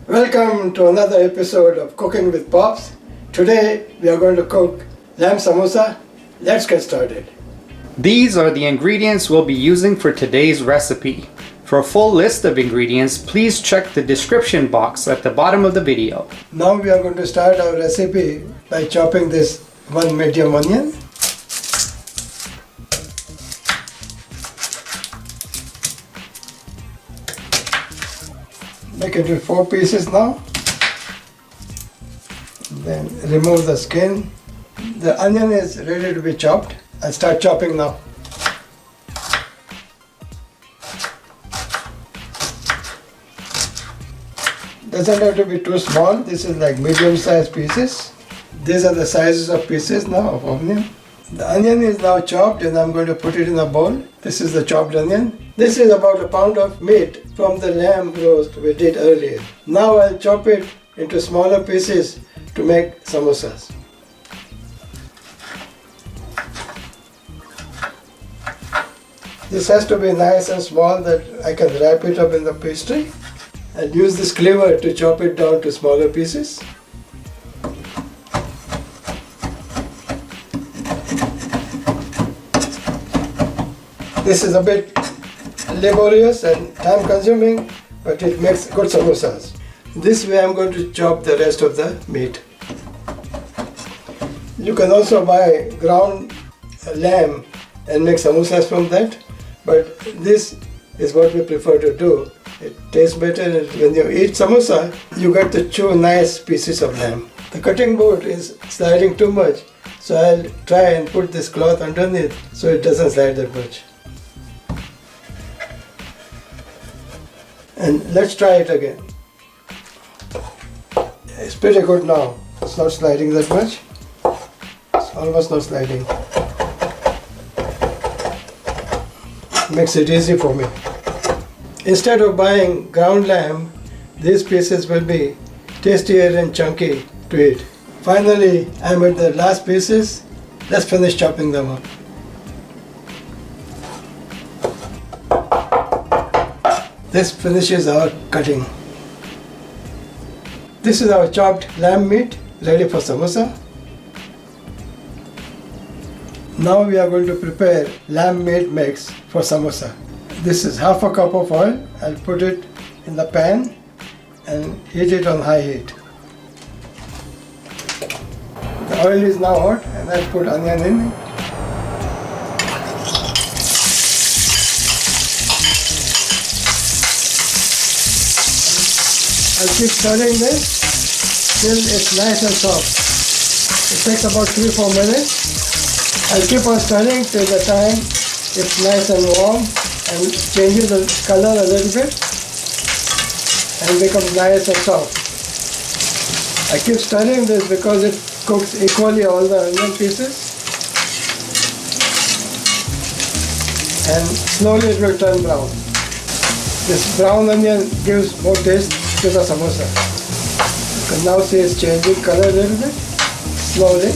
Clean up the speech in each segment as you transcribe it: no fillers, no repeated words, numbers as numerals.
Welcome to another episode of Cooking with Pops. Today we are going to cook lamb samosa. Let's get started. These are the ingredients we'll be using for today's recipe. For a full list of ingredients, please check the description box at the bottom of the video. Now we are going to start our recipe by chopping this one medium onion. Make it into 4 pieces now. Then remove the skin. The onion is ready to be chopped. I'll start chopping now. Doesn't have to be too small. This is like medium-sized pieces. These are the sizes of pieces now of onion. The onion is now chopped and I'm going to put it in a bowl. This is the chopped onion. This is about a pound of meat from the lamb roast we did earlier. Now I'll chop it into smaller pieces to make samosas. This has to be nice and small that I can wrap it up in the pastry. I'll use this cleaver to chop it down to smaller pieces. This is a bit laborious and time consuming, but it makes good samosas. This way I'm going to chop the rest of the meat. You can also buy ground lamb and make samosas from that, but this is what we prefer to do. It tastes better, and when you eat samosa, you get to chew nice pieces of lamb. The cutting board is sliding too much, so I'll try and put this cloth underneath so it doesn't slide that much. And let's try it again. It's pretty good now. It's not sliding that much. It's almost not sliding. Makes it easy for me. Instead of buying ground lamb, these pieces will be tastier and chunky to eat. Finally, I'm at the last pieces. Let's finish chopping them up. This finishes our cutting. This is our chopped lamb meat ready for samosa. Now we are going to prepare lamb meat mix for samosa. This is half a cup of oil. I'll put it in the pan and heat it on high heat. The oil is now hot and I'll put onion in. I'll keep stirring this till it's nice and soft. It takes about 3-4 minutes. I'll keep on stirring till the time it's nice and warm and changes the color a little bit and becomes nice and soft. I keep stirring this because it cooks equally all the onion pieces, and slowly it will turn brown. This brown onion gives more taste to the samosa. You can now see it's changing color a little bit, slowly.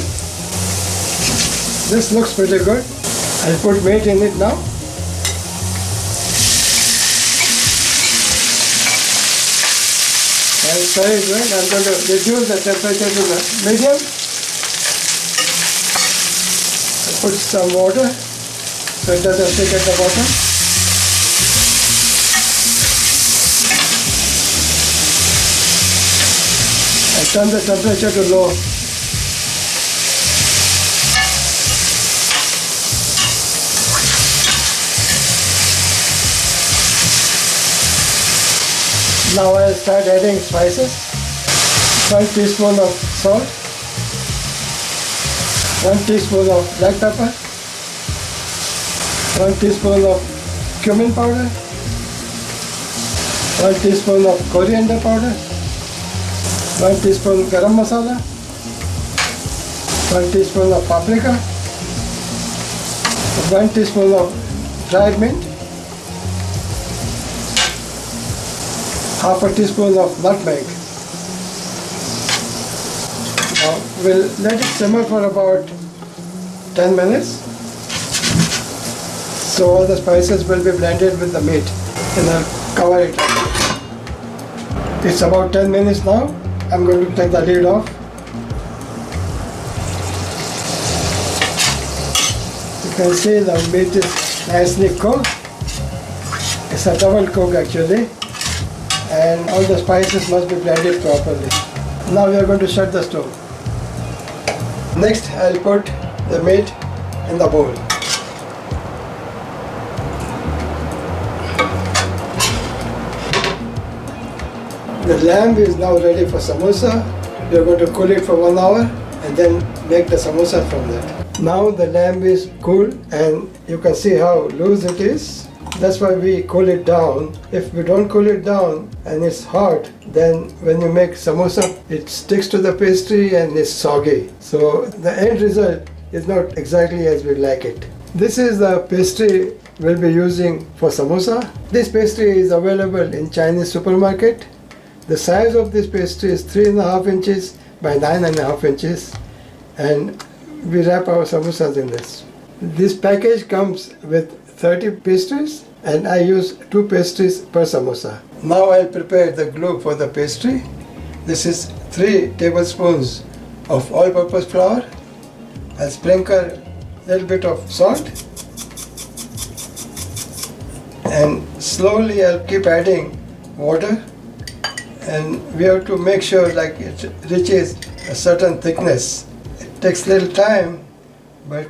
This looks pretty good. I'll put meat in it now. I'll stir it well. I'm going to reduce the temperature to the medium. I'll put some water so it doesn't stick at the bottom. I turn the temperature to low. Now I'll start adding spices. 1 teaspoon of salt, 1 teaspoon of black pepper, 1 teaspoon of cumin powder, 1 teaspoon of coriander powder, 1 teaspoon garam masala, 1 teaspoon of paprika, 1 teaspoon of dried mint, half a teaspoon of nutmeg. Now we'll let it simmer for about 10 minutes. So all the spices will be blended with the meat. And I'll cover it. It's about 10 minutes now. I'm going to take the lid off. You can see the meat is nicely cooked. It's a double cook actually, and all the spices must be blended properly. Now we are going to shut the stove. Next, I'll put the meat in the bowl. The lamb is now ready for samosa. We are going to cool it for 1 hour and then make the samosa from that. Now the lamb is cool and you can see how loose it is. That's why we cool it down. If we don't cool it down and it's hot, then when you make samosa, it sticks to the pastry and it's soggy. So the end result is not exactly as we like it. This is the pastry we'll be using for samosa. This pastry is available in Chinese supermarket. The size of this pastry is 3.5 inches by 9.5 inches, and we wrap our samosas in this. This package comes with 30 pastries and I use 2 pastries per samosa. Now I'll prepare the glue for the pastry. This is 3 tablespoons of all-purpose flour. I'll sprinkle a little bit of salt and slowly I'll keep adding water. And we have to make sure like it reaches a certain thickness. It takes little time, but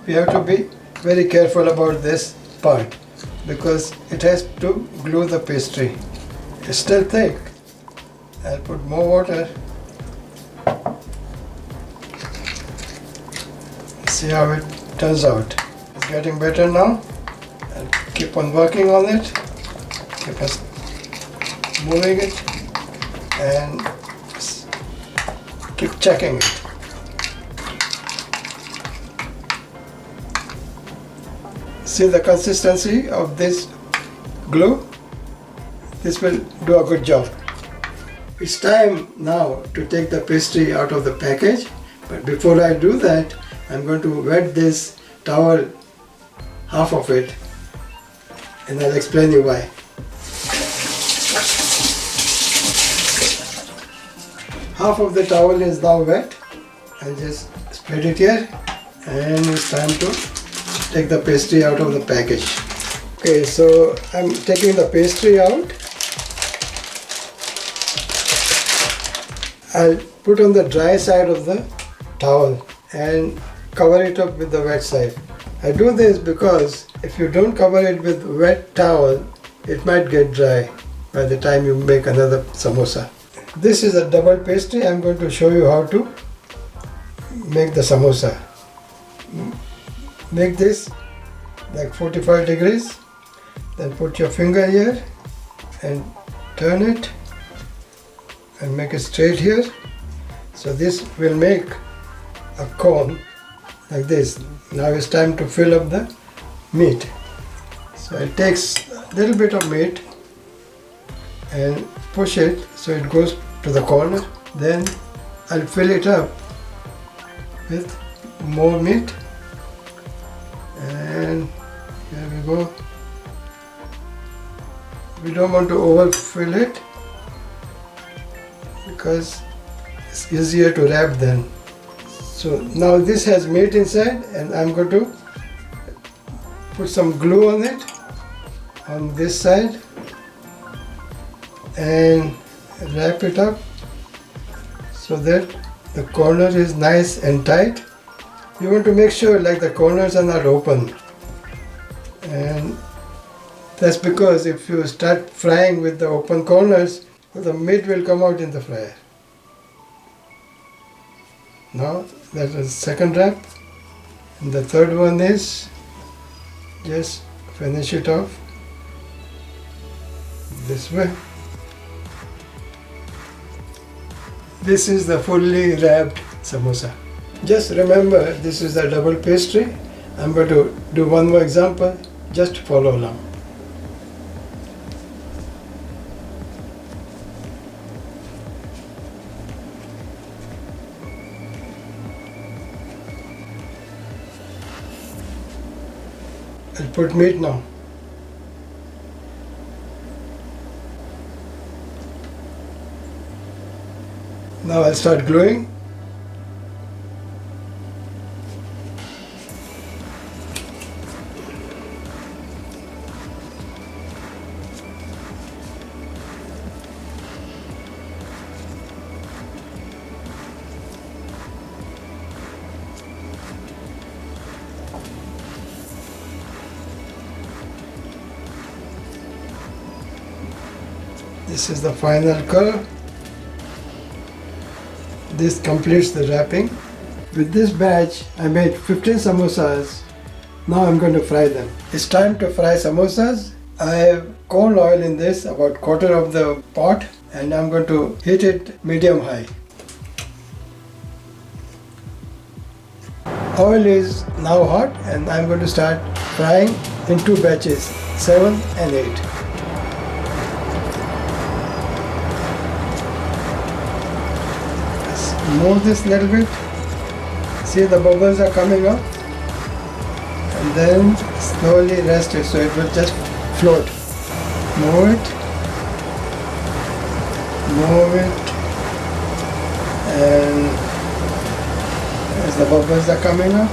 we have to be very careful about this part because it has to glue the pastry. It's still thick. I'll put more water. See how it turns out. It's getting better now. I'll keep on working on it. Keep us moving it. And keep checking it. See the consistency of this glue? This will do a good job. It's time now to take the pastry out of the package, but before I do that, I'm going to wet this towel, half of it, and I'll explain you why. Half of the towel is now wet. I'll just spread it here and it's time to take the pastry out of the package. Okay, so I'm taking the pastry out. I'll put on the dry side of the towel and cover it up with the wet side. I do this because if you don't cover it with wet towel, it might get dry by the time you make another samosa. This is a double pastry. I'm going to show you how to make the samosa. Make this like 45 degrees. Then put your finger here and turn it and make it straight here. So this will make a cone like this. Now it's time to fill up the meat. So it takes a little bit of meat and push it so it goes to the corner. Then I'll fill it up with more meat and here we go. We don't want to overfill it because it's easier to wrap then. So now this has meat inside and I'm going to put some glue on it on this side and wrap it up so that the corner is nice and tight. You want to make sure like the corners are not open, and that's because if you start frying with the open corners, the meat will come out in the fryer. Now that is the second wrap, and the third one is just finish it off this way. This is the fully wrapped samosa. Just remember, this is the double pastry. I'm going to do one more example. Just follow along. I'll put meat now. Now I'll start gluing. This is the final color. This completes the wrapping. With this batch, I made 15 samosas. Now I'm going to fry them. It's time to fry samosas. I have corn oil in this, about quarter of the pot, and I'm going to heat it medium high. Oil is now hot and I'm going to start frying in 2 batches, 7 and 8. Move this little bit. See, the bubbles are coming up, and then slowly rest it so it will just float. Move it, and as the bubbles are coming up,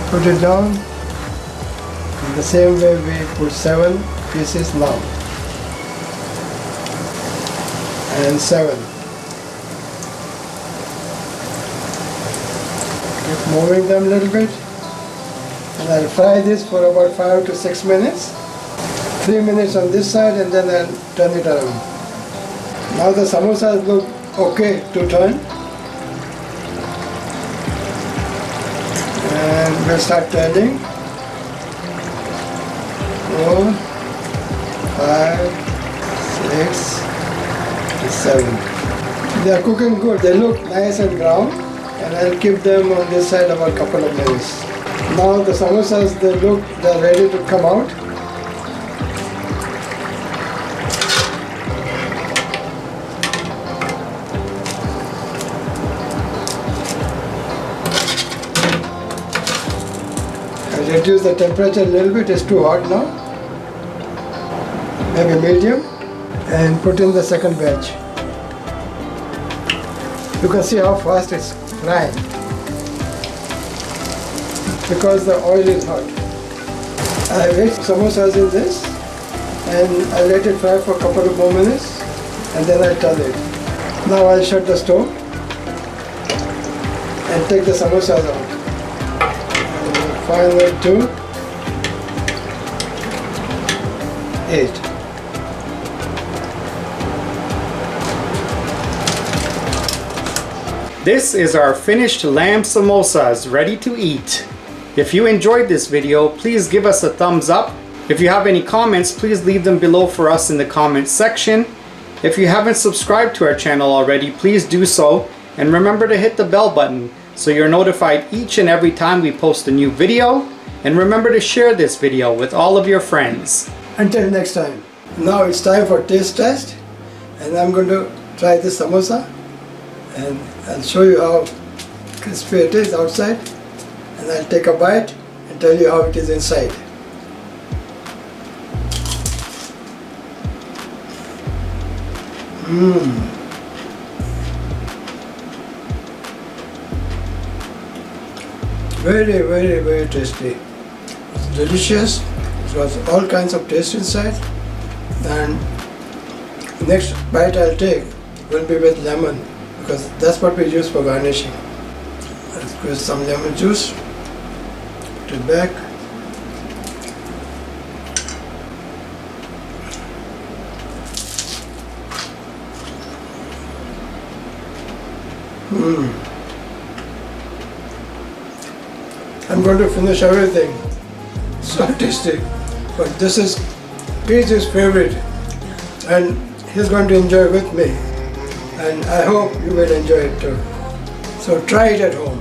put it down. In the same way we put 7 pieces now, and 7. Keep moving them a little bit, and I'll fry this for about 5 to 6 minutes. 3 minutes on this side, and then I'll turn it around. Now the samosas look okay to turn, and we'll start turning. 4, 5, 6, 7. They are cooking good. They look nice and brown. And I'll keep them on this side about a couple of minutes. Now the samosas, they're ready to come out. I'll reduce the temperature a little bit, it's too hot now. Maybe medium. And put in the second batch. You can see how fast it's frying because the oil is hot. I made samosas in this and I let it fry for a couple of more minutes and then I turn it. Now I'll shut the stove and take the samosas out. Final 2, 8. This is our finished lamb samosas ready to eat. If you enjoyed this video, please give us a thumbs up. If you have any comments, please leave them below for us in the comments section. If you haven't subscribed to our channel already, please do so. And remember to hit the bell button so you're notified each and every time we post a new video. And remember to share this video with all of your friends. Until next time. Now it's time for taste test, and I'm going to try this samosa. And I'll show you how crispy it is outside, and I'll take a bite and tell you how it is inside. Very, very, very tasty. It's delicious. It has all kinds of taste inside, and the next bite I'll take will be with lemon, because that's what we use for garnishing. Let's squeeze some lemon juice, put it back. I'm going to finish everything. So tasty. But this is Page's favorite, and he's going to enjoy with me. And I hope you will enjoy it too. So try it at home.